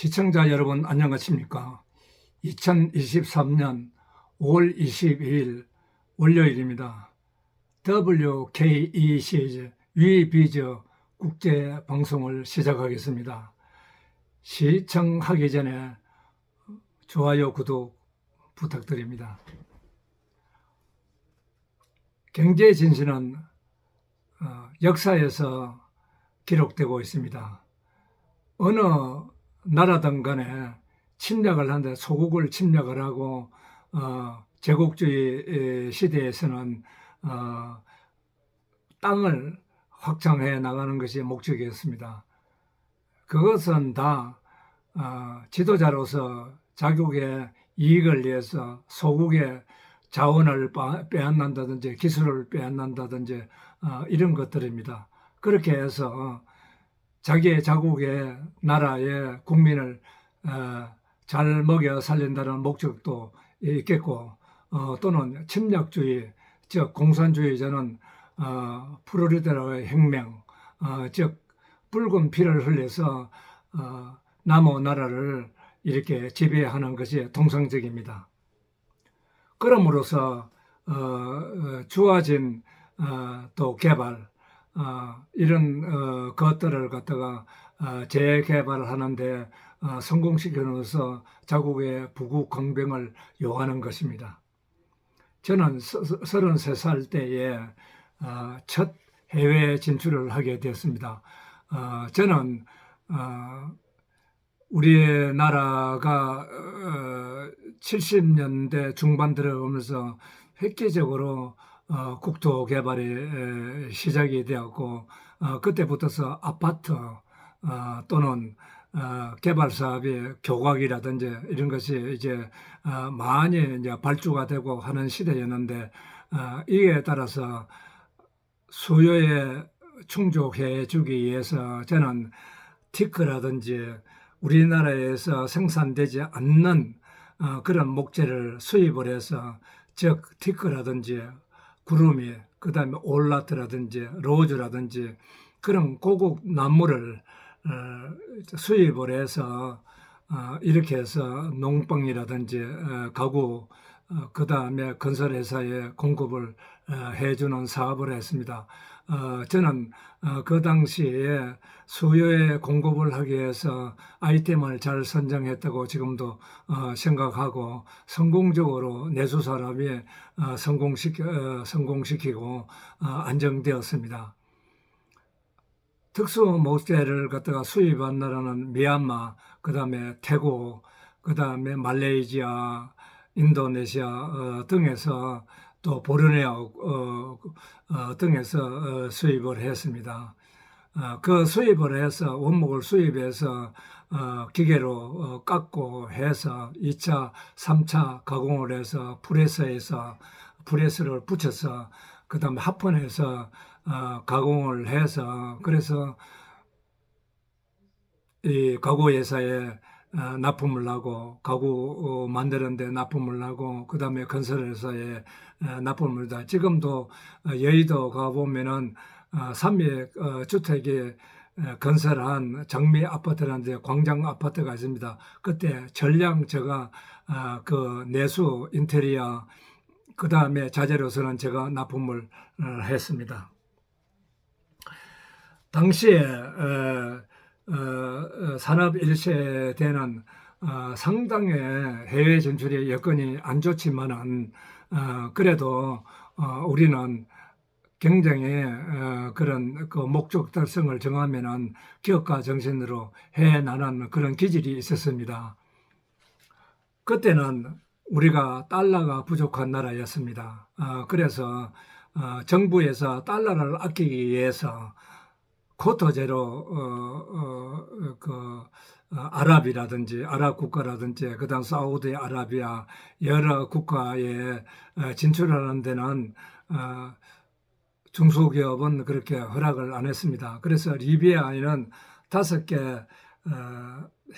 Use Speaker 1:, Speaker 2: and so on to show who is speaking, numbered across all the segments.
Speaker 1: 시청자 여러분 안녕하십니까? 2023년 5월 22일 월요일입니다. WKE 시리즈 위비즈 국제 방송을 시작하겠습니다. 시청하기 전에 좋아요, 구독 부탁드립니다. 경제 진실은 역사에서 기록되고 있습니다. 어느 나라든 간에 침략을 하는데 소국을 침략을 하고 제국주의 시대에서는 땅을 확장해 나가는 것이 목적이었습니다. 그것은 다 지도자로서 자국의 이익을 위해서 소국의 자원을 빼앗는다든지 기술을 빼앗는다든지 이런 것들입니다. 그렇게 해서 자기의 자국의 나라의 국민을 잘 먹여 살린다는 목적도 있겠고, 또는 침략주의, 즉 공산주의자는 프로레타리아의 혁명, 즉 붉은 피를 흘려서 남의 나라를 이렇게 지배하는 것이 통상적입니다. 그럼으로써 주어진 또 개발, 이런 것들을 갖다가 재개발을 하는데 성공시켜서 자국의 부국 강병을 요하는 것입니다. 저는 33살 때에 첫 해외 진출을 하게 되었습니다. 저는 우리나라가 70년대 중반 들어오면서 획기적으로 국토 개발이 시작이 되었고, 그때부터서 아파트 또는 개발 사업의 교각이라든지 이런 것이 이제 많이 이제 발주가 되고 하는 시대였는데, 이에 따라서 수요에 충족해 주기 위해서 저는 티크라든지 우리나라에서 생산되지 않는 그런 목재를 수입을 해서, 즉 티크라든지 구름이, 그 다음에 올라트라든지 로즈라든지 그런 고급 나무를 수입을 해서 이렇게 해서 농방이라든지 가구, 그 다음에 건설회사에 공급을 해주는 사업을 했습니다. 저는 그 당시에 수요에 공급을 하기 위해서 아이템을 잘 선정했다고 지금도 생각하고, 성공적으로 내수 산업이 성공시키고 안정되었습니다. 특수 목재를 갖다가 수입한 나라는 미얀마, 그 다음에 태국, 그 다음에 말레이시아, 인도네시아 등에서, 또 보르네오 등에서 수입을 했습니다. 그 수입을 해서, 원목을 수입해서 기계로 깎고 해서 2차, 3차 가공을 해서 프레스를 붙여서 그 다음에 합판해서 가공을 해서, 그래서 이 가구 회사에 납품을 하고, 가구 만드는데 납품을 하고, 그 다음에 건설회사에 납품을 다. 지금도 여의도 가보면은 삼백 주택이 건설한 장미 아파트라는 데 광장 아파트가 있습니다. 그때 전량 제가 그 내수 인테리어, 그 다음에 자재로서는 제가 납품을 했습니다. 당시에 산업 1세대는 상당히 해외 진출의 여건이 안 좋지만은 그래도 우리는 굉장히 그런 그 목적 달성을 정하면은 기업가 정신으로 해 나가는 그런 기질이 있었습니다. 그때는 우리가 달러가 부족한 나라였습니다. 그래서 정부에서 달러를 아끼기 위해서 쿼터제로 아랍이라든지 아랍 국가라든지 그다음 사우디아라비아 여러 국가에 진출하는 데는 중소기업은 그렇게 허락을 안 했습니다. 그래서 리비아에는 5개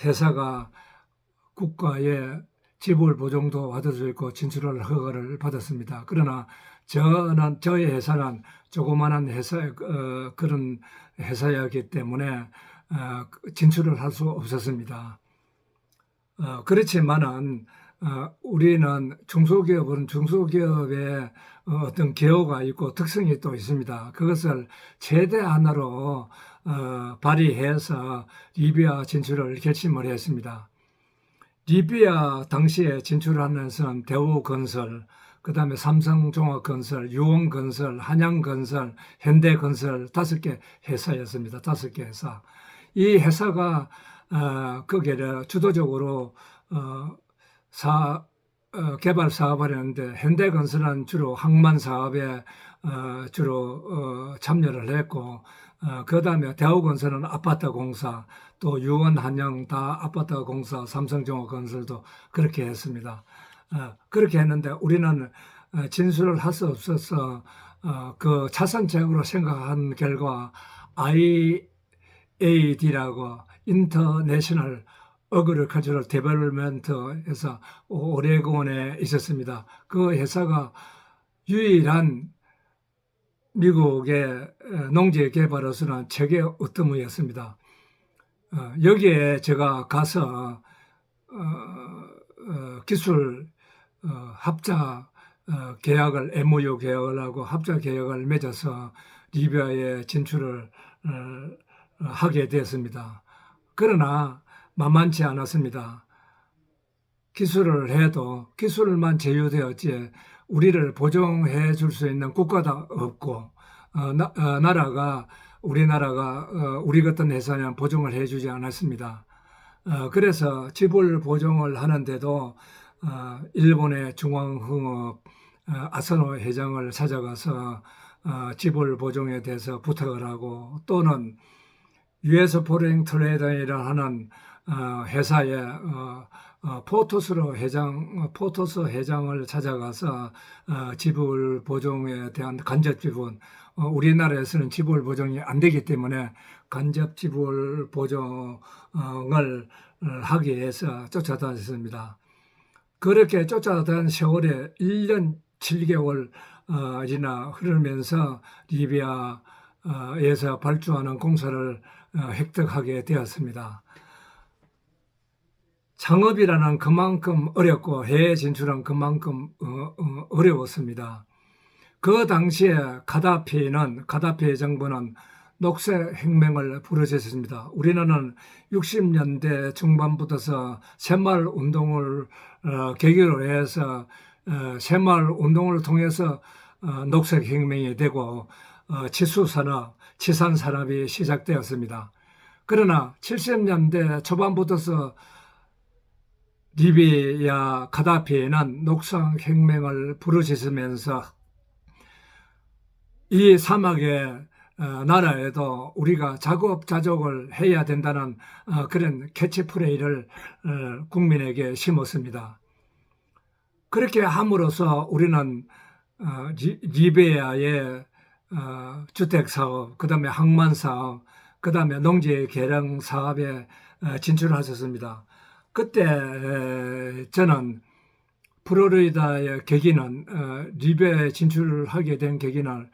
Speaker 1: 회사가 국가의 지불 보증도 받을 수 있고 진출할 허가를 받았습니다. 그러나 저희 회사는 조그마한 회사, 그런 회사였기 때문에 진출을 할 수 없었습니다. 그렇지만은 우리는 중소기업은 중소기업의 어떤 기호가 있고 특성이 또 있습니다. 그것을 최대한으로 발휘해서 리비아 진출을 결심을 했습니다. 리비아 당시에 진출하면서는 대우건설, 그 다음에 삼성종합건설, 유원건설, 한양건설, 현대건설 5개 회사였습니다. 5개 회사. 이 회사가 거기를 주도적으로 개발 사업을 했는데, 현대건설은 주로 항만 사업에 주로 참여를 했고, 그 다음에 대우건설은 아파트 공사, 또 유원, 한영 다 아파트 공사, 삼성종합건설도 그렇게 했습니다. 그렇게 했는데 우리는 진술을 할 수 없어서 그 차선책으로 생각한 결과 IAD라고 인터내셔널 어그리컬처럴 데벨롭먼트에서 오레곤에 있었습니다. 그 회사가 유일한 미국의 농지 개발로서는 최대 으뜸이었습니다. 여기에 제가 가서 기술 합자 계약을 MOU 계약을 하고 합자 계약을 맺어서 리비아에 진출을 하게 되었습니다. 그러나 만만치 않았습니다. 기술을 해도 기술만 제휴되었지 우리를 보증해 줄 수 있는 국가가 없고 우리나라가 우리 같은 회사는 보증을 해주지 않았습니다. 그래서 지불 보증을 하는데도 일본의 중앙흥업 아사노 회장을 찾아가서 지불 보증에 대해서 부탁을 하고, 또는 US 포레인 트레이더라 하는 회사의 포토스 회장을 찾아가서 지불 보증에 대한 간접 지분, 우리나라에서는 지불 보증이 안 되기 때문에 간접 지불 보증을 하기 위해서 쫓아다녔습니다. 그렇게 쫓아다닌 세월에 1년 7개월이나 흐르면서 리비아에서 발주하는 공사를 획득하게 되었습니다. 창업이라는 그만큼 어렵고 해외 진출은 그만큼 어려웠습니다. 그 당시에 가다피 정부는 녹색 혁명을 부르짖었습니다. 우리나라는 60년대 중반부터서 새마을 운동을 계기로 해서 새마을 운동을 통해서 녹색 혁명이 되고 치수산업, 치산산업이 시작되었습니다. 그러나 70년대 초반부터서 리비아 가다피는 녹색 혁명을 부르짖으면서 이 사막의 나라에도 우리가 자급자족을 해야 된다는 그런 캐치프레이를 국민에게 심었습니다. 그렇게 함으로써 우리는 리비아의 주택사업, 그 다음에 항만사업, 그 다음에 농지 개량 사업에 진출하셨습니다. 그때 저는 플로리다의 계기는 리비아에 진출을 하게 된 계기는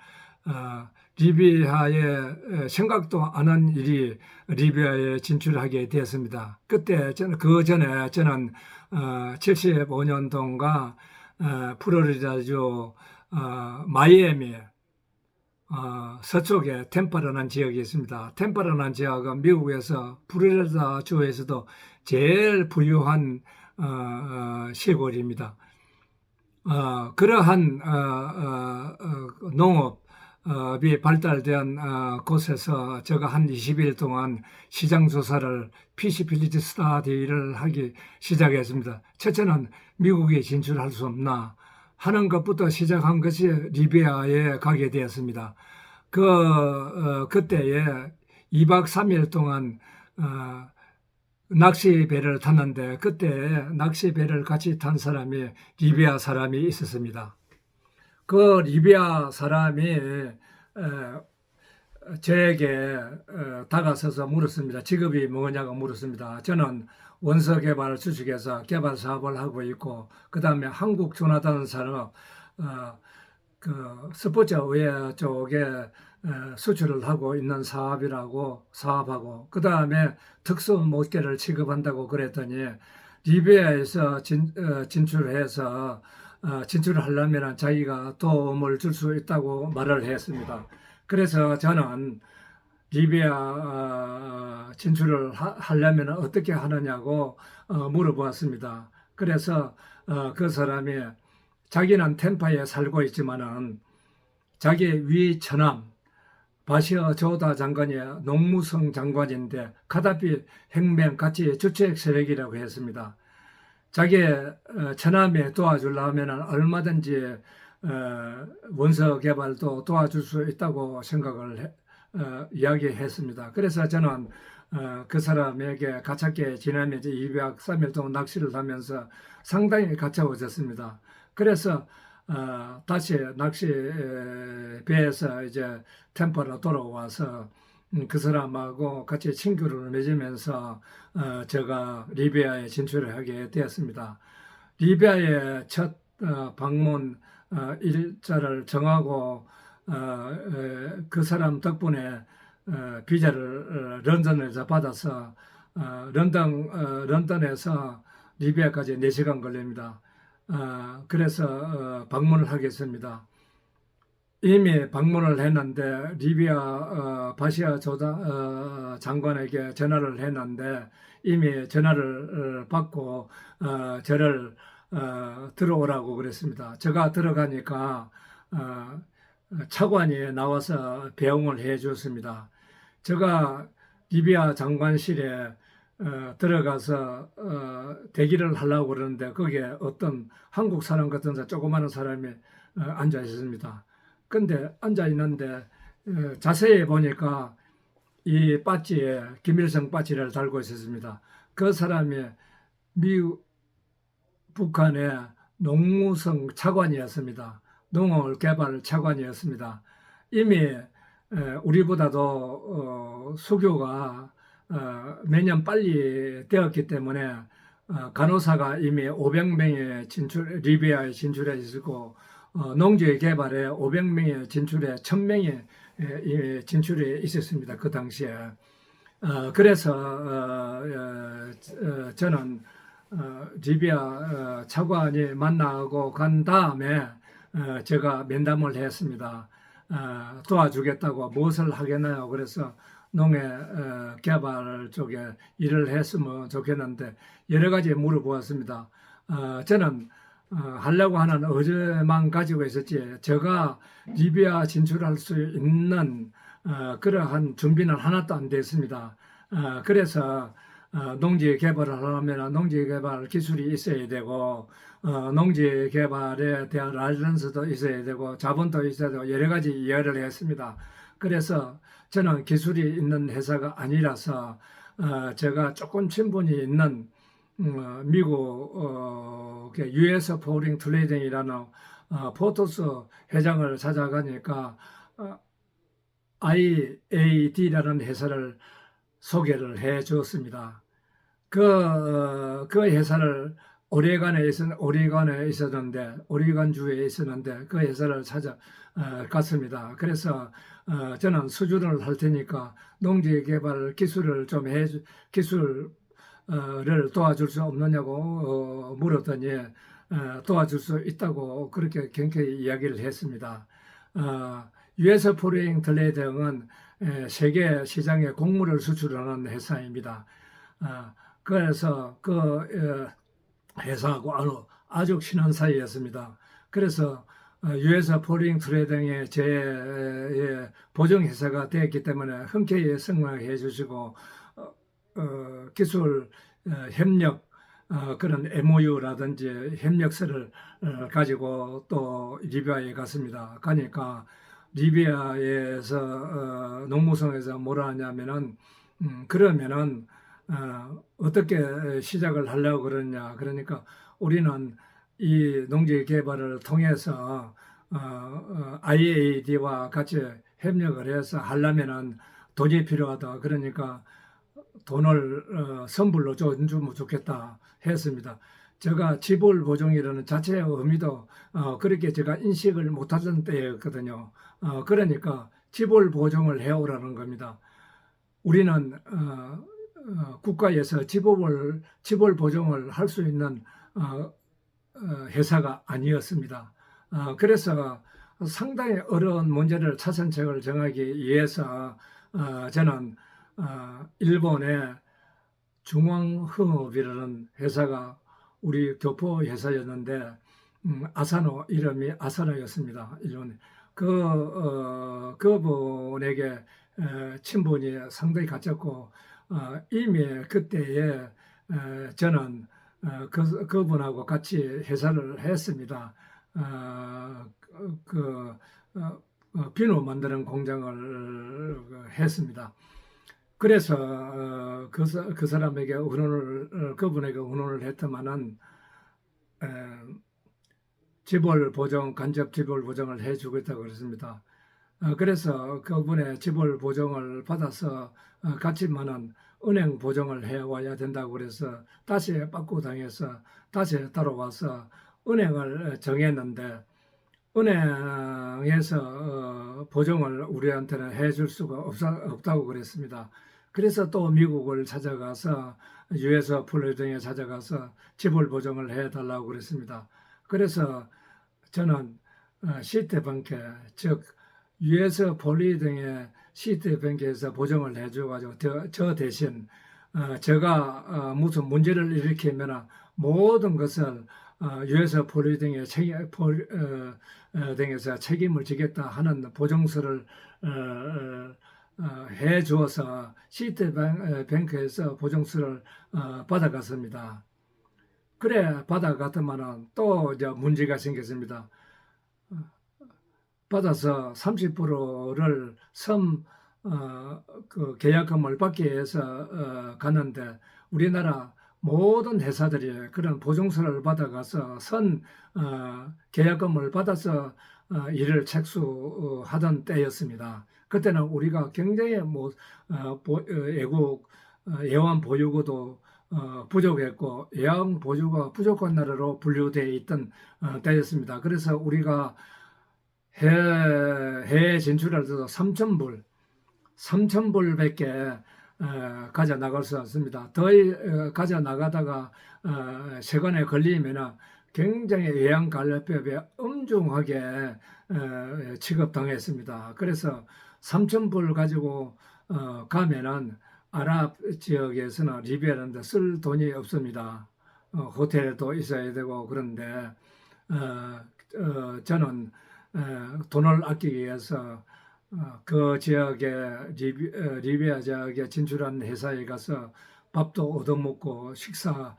Speaker 1: 리비아에 생각도 안 한 일이 리비아에 진출하게 되었습니다. 그때 그 전에 저는 75년도인가 플로리다주 마이애미 서쪽에 템파라는 지역이 있습니다. 템파라는 지역은 미국에서 플로리다 주에서도 제일 부유한 시골입니다. 그러한 농업이 발달된 곳에서 제가 한 20일 동안 시장 조사를 피시빌리티 스타디를 하기 시작했습니다. 첫째는 미국에 진출할 수 없나 하는 것부터 시작한 것이 리비아에 가게 되었습니다. 그때에 2박 3일 동안 낚시배를 탔는데, 그때 낚시배를 같이 탄 사람이 리비아 사람이 있었습니다. 그 리비아 사람이 저에게 다가서서 물었습니다. 직업이 뭐냐고 물었습니다. 저는 원서개발 주식회사 개발 사업을 하고 있고, 그 다음에 한국조나단 그 스포츠웨어 쪽에 수출을 하고 있는 사업하고, 그 다음에 특수 못개를 취급한다고 그랬더니 리비아에서 진출해서 진출을 하려면 자기가 도움을 줄 수 있다고 말을 했습니다. 그래서 저는 리비아 진출을 하려면 어떻게 하느냐고 물어보았습니다. 그래서 그 사람이 자기는 템파에 살고 있지만은 자기 위 처남 바시어 조다 장관이 농무성 장관인데 카다피 혁명 같이 주책 세력이라고 했습니다. 자기 처남에 도와주려면 얼마든지 원서 개발도 도와줄 수 있다고 생각을 이야기했습니다. 그래서 저는 그 사람에게 가깝게 지내면서 2박 3일 동안 낚시를 하면서 상당히 가까워졌습니다. 그래서 다시 낚시 배에서 이제 템포로 돌아와서 그 사람하고 같이 친구를 맺으면서 제가 리비아에 진출을 하게 되었습니다. 리비아의 첫 방문 일자를 정하고 그 사람 덕분에 비자를 런던에서 받아서 런던에서 리비아까지 4시간 걸립니다. 그래서 방문을 하겠습니다. 이미 방문을 했는데 리비아 바시아 장관에게 전화를 했는데 이미 전화를 받고 저를 들어오라고 그랬습니다. 제가 들어가니까 차관이 나와서 배웅을 해 줬습니다. 제가 리비아 장관실에 들어가서 대기를 하려고 그러는데 거기에 어떤 한국 사람 같은 조그마한 사람이 앉아 있습니다. 근데 앉아 있는데 자세히 보니까 이 배지에 김일성 배지를 달고 있었습니다. 그 사람이 미국 북한의 농무성 차관이었습니다. 농업 개발 차관이었습니다. 이미 우리보다도 수교가 매년 빨리 되었기 때문에 간호사가 이미 500명의 리비아에 진출해 있었고 농지 개발에 500명의 진출에 1000명의 진출해 있었습니다. 그 당시에. 그래서 저는 리비아 차관이 만나고 간 다음에 제가 면담을 했습니다. 도와주겠다고 무엇을 하겠나요? 그래서 농해 개발 쪽에 일을 했으면 좋겠는데 여러 가지 물어보았습니다. 저는 하려고 하는 의지만 가지고 있었지 제가 리비아 진출할 수 있는 그러한 준비는 하나도 안 됐습니다. 그래서 농지 개발을 하려면 농지 개발 기술이 있어야 되고 농지 개발에 대한 라이선스도 있어야 되고 자본도 있어야 되고 여러 가지 이야기를 했습니다. 그래서 저는 기술이 있는 회사가 아니라서 제가 조금 친분이 있는 미국 US 포링 트레이딩이라는 포토스 회장을 찾아가니까 IAD라는 회사를 소개를 해 주었습니다. 그 회사를 오레건에 있었는데, 오레건주에 있었는데, 그 회사를 찾아갔습니다. 그래서, 저는 수주를 할 테니까 농지 개발 기술을 기술을 도와줄 수 없느냐고 물었더니, 도와줄 수 있다고 그렇게 경쾌히 이야기를 했습니다. US 포레인 트레이딩은 세계 시장에 곡물을 수출하는 회사입니다. 그래서 그 회사하고 아주 친한 사이였습니다. 그래서 US 포레인 트레이딩의 제 보증회사가 되었기 때문에 흔쾌히 승낙해 주시고 기술 협력 그런 MOU라든지 협력서를 가지고 또 리비아에 갔습니다. 가니까 리비아에서 농무성에서 뭐라 하냐면은 그러면은 어떻게 시작을 하려고 그러냐 그러니까 우리는 이 농지 개발을 통해서 IAD와 같이 협력을 해서 하려면은 돈이 필요하다 그러니까 돈을 선불로 주면 좋겠다 했습니다. 제가 지불 보증이라는 자체의 의미도 그렇게 제가 인식을 못하던 때였거든요. 그러니까 지불 보증을 해오라는 겁니다. 우리는 국가에서 지볼 보정을 할 수 있는 회사가 아니었습니다. 그래서 상당히 어려운 문제를 차선책을 정하기 위해서 저는 일본의 중앙흥업이라는 회사가 우리 교포 회사였는데 아사노 이름이 아사노였습니다. 일본 그분에게 친분이 상당히 가졌고 이미 그때에 저는 그분하고 같이 회사를 했습니다. 비누 만드는 공장을 했습니다. 그래서 그 사람에게 그분에게 의논을 했더만은 지볼 보정, 간접 지볼 보정을 해주겠다고 그랬습니다. 그래서 그분의 지볼 보정을 받아서 같지만은 은행 보정을 해와야 된다고 그래서 다시 빠꾸 당해서 다시 따라와서 은행을 정했는데 은행에서 보정을 우리한테는 해줄 수가 없다고 그랬습니다. 그래서 또 미국을 찾아가서 US 폴리등에 찾아가서 지볼 보정을 해달라고 그랬습니다. 그래서 저는 시티뱅크, 즉 US 폴리등의 시티뱅크에서 보정을 해줘가지고 저 대신 제가 무슨 문제를 일으키면 모든 것을 US 폴리등의 등에서 책임을 지겠다 하는 보증서를 해 주어서 시티뱅크에서 보증서를 받아갔습니다. 그래 받아갔더만은 또 이제 문제가 생겼습니다. 받아서 30%를 그 계약금을 받기 위해서 갔는데 우리나라 모든 회사들이 그런 보증서를 받아가서 계약금을 받아서 일을 착수하던 때였습니다. 그때는 우리가 굉장히 애국 애완 보유고도 부족했고 애완 보유고가 부족한 나라로 분류되어 있던 때였습니다. 그래서 우리가 해외 진출할 때도 3,000불밖에 가져 나갈 수 없습니다. 더 가져 나가다가 세관에 걸리면 굉장히 외양간례법에 엄중하게 취급당했습니다. 그래서 3,000불 가지고 가면은 아랍 지역에서는 리비아라는 데 쓸 돈이 없습니다. 호텔도 있어야 되고 그런데 저는 돈을 아끼기 위해서 그 지역에 리비아 지역에 진출한 회사에 가서 밥도 얻어먹고 식사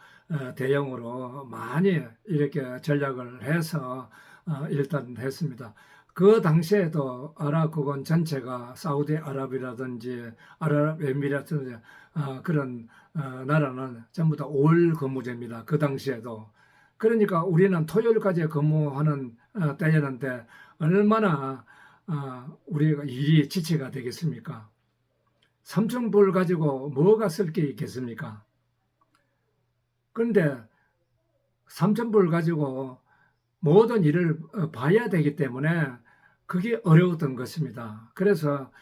Speaker 1: 대용으로 많이 이렇게 전략을 해서 일단 했습니다. 그 당시에도 아랍국은 전체가 사우디아랍이라든지 아랍에미리트든지 그런 나라는 전부 다 5일 근무제입니다. 그 당시에도. 그러니까 우리는 토요일까지 근무하는 때였는데 얼마나 우리가 일이 지체가 되겠습니까? 3,000불 가지고 뭐가 쓸 게 있겠습니까? 그런데 3,000불 가지고 모든 일을 봐야 되기 때문에 그게 어려웠던 것입니다. 그래서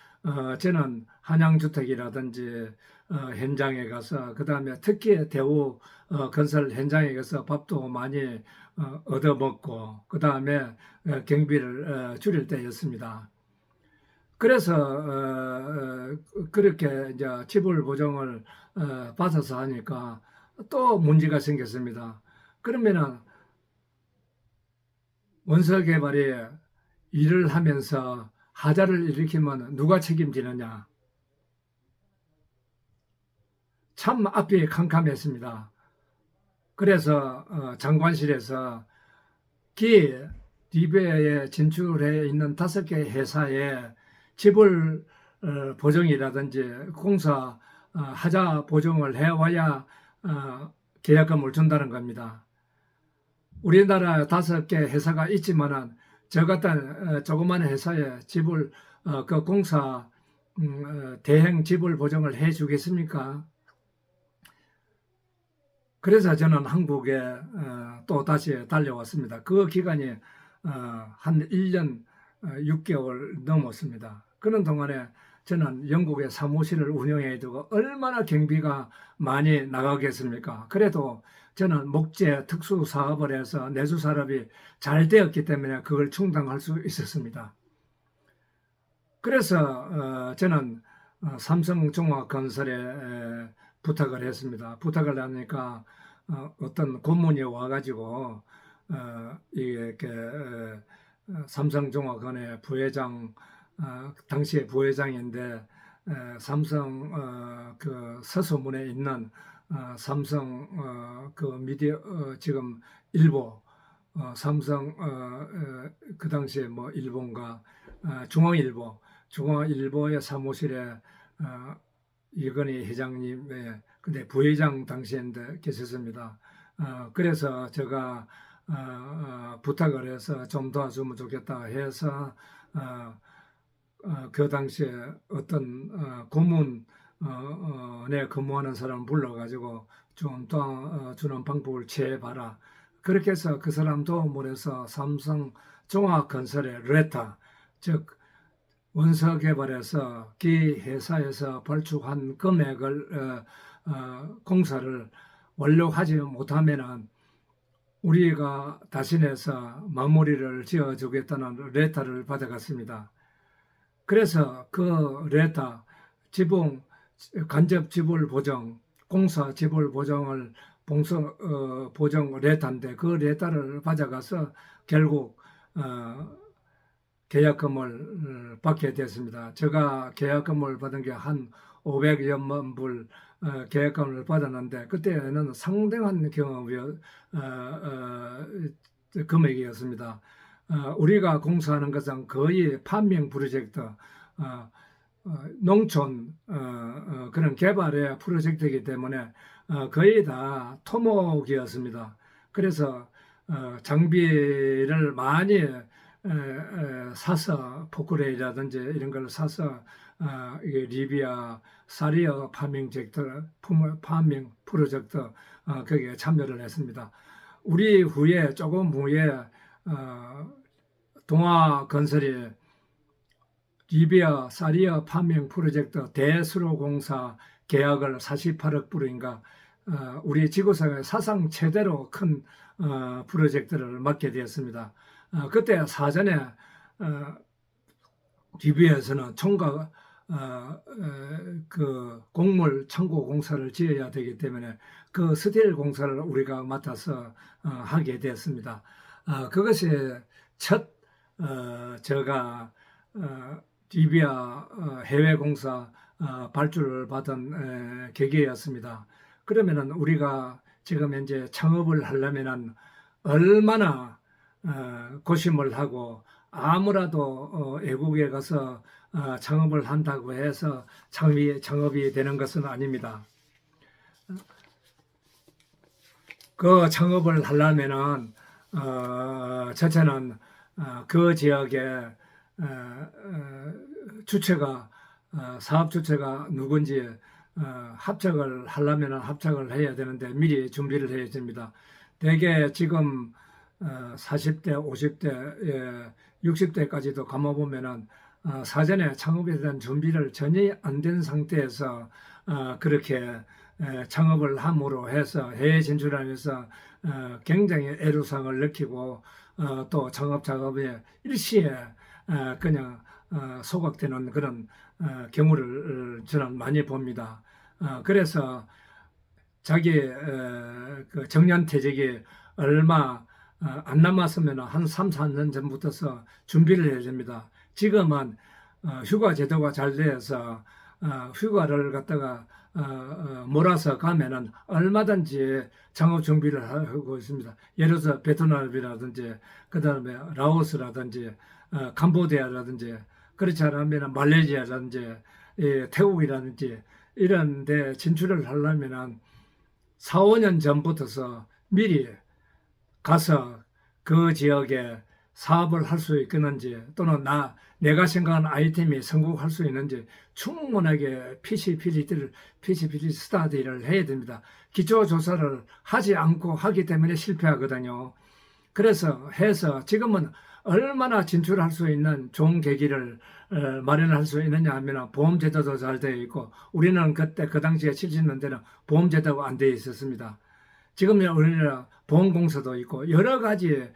Speaker 1: 저는 한양주택이라든지 현장에 가서 그 다음에 특히 대우 건설 현장에 가서 밥도 많이 얻어먹고 그 다음에 경비를 줄일 때였습니다. 그래서 그렇게 이제 지불 보정을 받아서 하니까 또 문제가 생겼습니다. 그러면은 원서 개발이 일을 하면서 하자를 일으키면 누가 책임지느냐? 참 앞이 캄캄했습니다. 그래서 장관실에서 리비아에 진출해 있는 5개 회사에 지불 보정이라든지 공사 하자 보정을 해와야 계약금을 준다는 겁니다. 우리나라 5개 회사가 있지만은 저 같은 조그만 회사에 지불 그 공사 대행 지불 보정을 해 주겠습니까? 그래서 저는 한국에 또 다시 달려왔습니다. 그 기간이 한 1년 6개월 넘었습니다. 그런 동안에 저는 영국에 사무실을 운영해 두고 얼마나 경비가 많이 나가겠습니까? 그래도 저는 목재 특수 사업을 해서 내수 산업이 잘 되었기 때문에 그걸 충당할 수 있었습니다. 그래서 저는 삼성종합건설에 부탁을 했습니다. 부탁을 하니까 어떤 고문이 와가지고 이게 삼성종합건의 부회장, 당시에 부회장인데 삼성 그 서소문에 있는 삼성 그 미디어 지금 일보 삼성 그 당시에 뭐 일본가 중앙일보의 사무실에 이건희 회장님의 근데 부회장 당시인데 계셨습니다. 그래서 제가 부탁을 해서 좀 도와주면 좋겠다 해서 그 당시에 어떤 고문에 근무하는 사람 불러가지고 좀 도와주는 방법을 취해봐라. 그렇게 해서 그 사람 도움을 해서 삼성 종합건설의 레타, 즉 원서 개발해서 기 회사에서 발주한 금액을 공사를 완료하지 못하면은 우리가 다신해서 마무리를 지어주겠다는 레타를 받아갔습니다. 그래서 그 레타 지붕 간접 지불 보정, 공사 지불 보정을 보정 레타인데 그 레타를 받아가서 결국 계약금을 받게 됐습니다. 제가 계약금을 받은 게 한 500여만 불 계약금을 받았는데 그때는 상당한 금액이었습니다. 우리가 공사하는 것은 거의 판명 프로젝트, 농촌 그런 개발의 프로젝트이기 때문에 거의 다 토목이었습니다. 그래서 장비를 많이 사서 포크레이라든지 이런 걸 사서 이게 리비아 사리어 파밍 프로젝트 거기에 참여를 했습니다. 우리 후에 조금 후에 동아건설이 리비아 사리어 파밍 프로젝트 대수로 공사 계약을 48억 불인가 우리 지구상의 사상 최대로 큰 프로젝트를 맡게 되었습니다. 그때 사전에 리비아에서는 총각 그 곡물 창고 공사를 지어야 되기 때문에 그 스틸 공사를 우리가 맡아서 하게 되었습니다. 그것이 첫 제가 리비아 해외 공사 발주를 받은 계기였습니다. 그러면은 우리가 지금 현재 창업을 하려면은 얼마나 고심을 하고 아무라도 외국에 가서 창업을 한다고 해서 창업이 되는 것은 아닙니다. 그 창업을 하려면은 첫째는 그 지역에 주체가 사업 주체가 누군지 합작을 하려면 합작을 해야 되는데 미리 준비를 해야 됩니다. 대개 지금 40대, 50대, 60대까지도 감아보면은 사전에 창업에 대한 준비를 전혀 안 된 상태에서 그렇게 창업을 함으로 해서 해외 진출하면서 굉장히 애로사항을 느끼고 또 창업 작업에 일시에 그냥 소각되는 그런 경우를 저는 많이 봅니다. 그래서 자기 그 정년퇴직이 얼마 안 남았으면 한 3, 4년 전부터서 준비를 해야 됩니다. 지금은 휴가 제도가 잘 되어서 휴가를 갖다가 몰아서 가면은 얼마든지 창업 준비를 하고 있습니다. 예를 들어서 베트남이라든지 그다음에 라오스라든지 캄보디아라든지 그렇지 않으면 말레이시아라든지 태국이라든지 이런 데 진출을 하려면 4, 5년 전부터서 미리 가서 그 지역에 사업을 할 수 있겠는지 또는 내가 생각하는 아이템이 성공할 수 있는지 충분하게 피지빌리티 스터디를 해야 됩니다. 기초조사를 하지 않고 하기 때문에 실패하거든요. 그래서 해서 지금은 얼마나 진출할 수 있는 좋은 계기를 마련할 수 있느냐 하면 보험제도도 잘 되어 있고, 우리는 그때 그 당시에 70년대는 보험제도가 안 되어 있었습니다. 지금은 우리나라 보험공사도 있고 여러 가지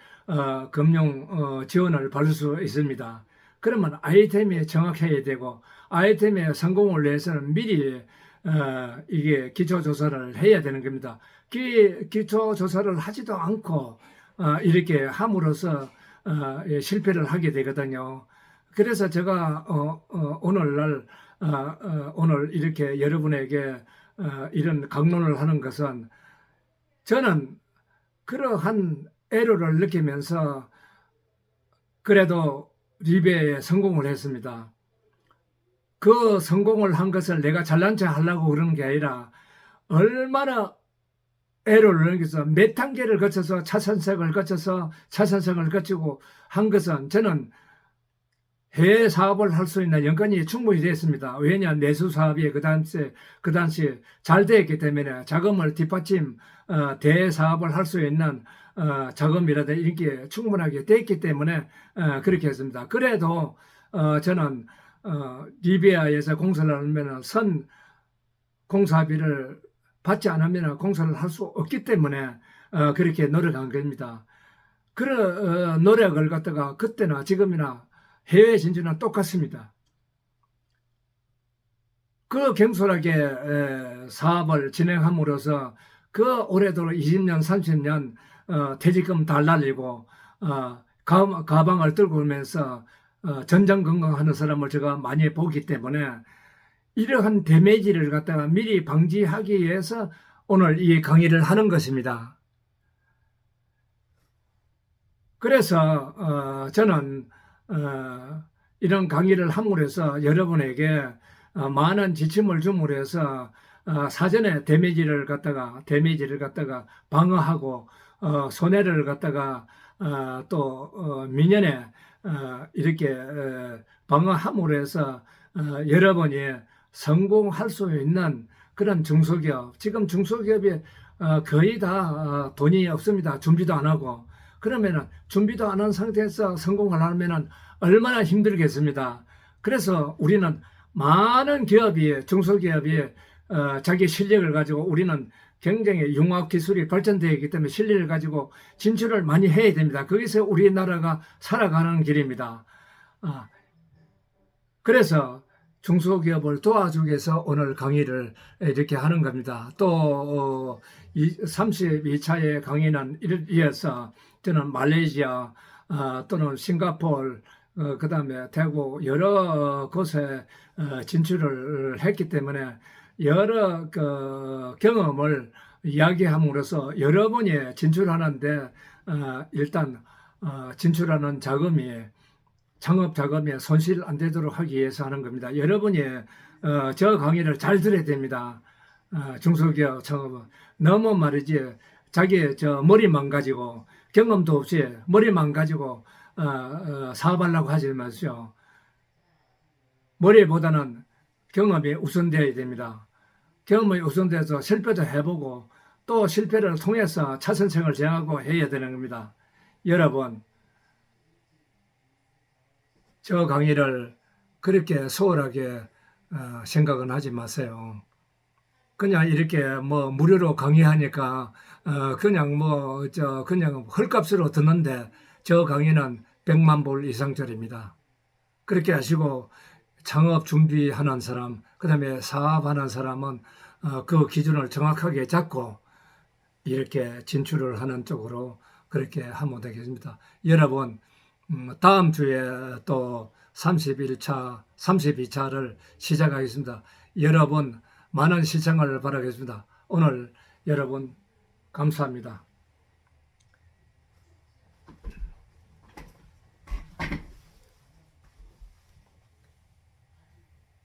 Speaker 1: 금융 지원을 받을 수 있습니다. 그러면 아이템이 정확해야 되고, 아이템의 성공을 위해서는 미리 이게 기초조사를 해야 되는 겁니다. 기초조사를 하지도 않고 이렇게 함으로써 실패를 하게 되거든요. 그래서 제가 오늘날 오늘 이렇게 여러분에게 이런 강론을 하는 것은, 저는 그러한 애로를 느끼면서 그래도 리베에 성공을 했습니다. 그 성공을 한 것을 내가 잘난 체 하려고 그러는 게 아니라, 얼마나 애로를 느껴서 몇 단계를 거쳐서 차선책을 거쳐서 차선책을 거치고 한 것은, 저는 해외 사업을 할 수 있는 여건이 충분히 됐습니다. 왜냐, 내수 사업이 그 당시 잘 되었기 때문에 자금을 뒷받침 대사업을 할 수 있는 자금이라도 이렇게 충분하게 됐기 때문에 그렇게 했습니다. 그래도 저는 리비아에서 공사를 하면 선 공사비를 받지 않으면 공사를 할 수 없기 때문에 그렇게 노력한 겁니다. 그런 노력을 갖다가 그때나 지금이나 해외 진출은 똑같습니다. 그 경솔하게 사업을 진행함으로써 그 올해도 20년, 30년 퇴직금 달날리고 가방을 들고 오면서 전전긍긍하는 사람을 제가 많이 보기 때문에, 이러한 데미지를 갖다가 미리 방지하기 위해서 오늘 이 강의를 하는 것입니다. 그래서 저는 이런 강의를 함으로 해서 여러분에게 많은 지침을 줌으로 해서 사전에 데미지를 갖다가 방어하고 손해를 갖다가 또 미연에 이렇게 방어함으로 해서 여러분이 성공할 수 있는 그런 중소기업, 지금 중소기업이 거의 다 돈이 없습니다. 준비도 안 하고. 그러면은 준비도 안 한 상태에서 성공을 하면은 얼마나 힘들겠습니다. 그래서 우리는 많은 기업이, 중소기업이 자기 실력을 가지고, 우리는 굉장히 융합기술이 발전되어 있기 때문에 실력을 가지고 진출을 많이 해야 됩니다. 거기서 우리나라가 살아가는 길입니다. 그래서 중소기업을 도와주기 위해서 오늘 강의를 이렇게 하는 겁니다. 또 32차의 강의는 이어서 저는 말레이시아 또는 싱가포르, 그 다음에 대구 여러 곳에 진출을 했기 때문에 여러 그 경험을 이야기함으로써 여러분이 진출하는데 일단 진출하는 자금이, 창업 자금이 손실 안 되도록 하기 위해서 하는 겁니다. 여러분이 저 강의를 잘 들어야 됩니다. 중소기업 창업은 너무 말이지, 자기 머리만 가지고 경험도 없이 머리만 가지고 사업하려고 하지 마시오. 머리보다는 경험이 우선되어야 됩니다. 경험이 우선돼서 실패도 해보고 또 실패를 통해서 차선책을 정하고 해야 되는 겁니다. 여러분, 저 강의를 그렇게 소홀하게 생각은 하지 마세요. 그냥 이렇게 뭐 무료로 강의하니까 그냥 그냥 헐값으로 듣는데, 저 강의는 100만 불 이상짜리입니다. 그렇게 하시고 창업 준비하는 사람, 그 다음에 사업하는 사람은 그 기준을 정확하게 잡고 이렇게 진출을 하는 쪽으로 그렇게 하면 되겠습니다. 여러분, 다음 주에 또 31차, 32차를 시작하겠습니다. 여러분 많은 시청을 바라겠습니다. 오늘 여러분 감사합니다.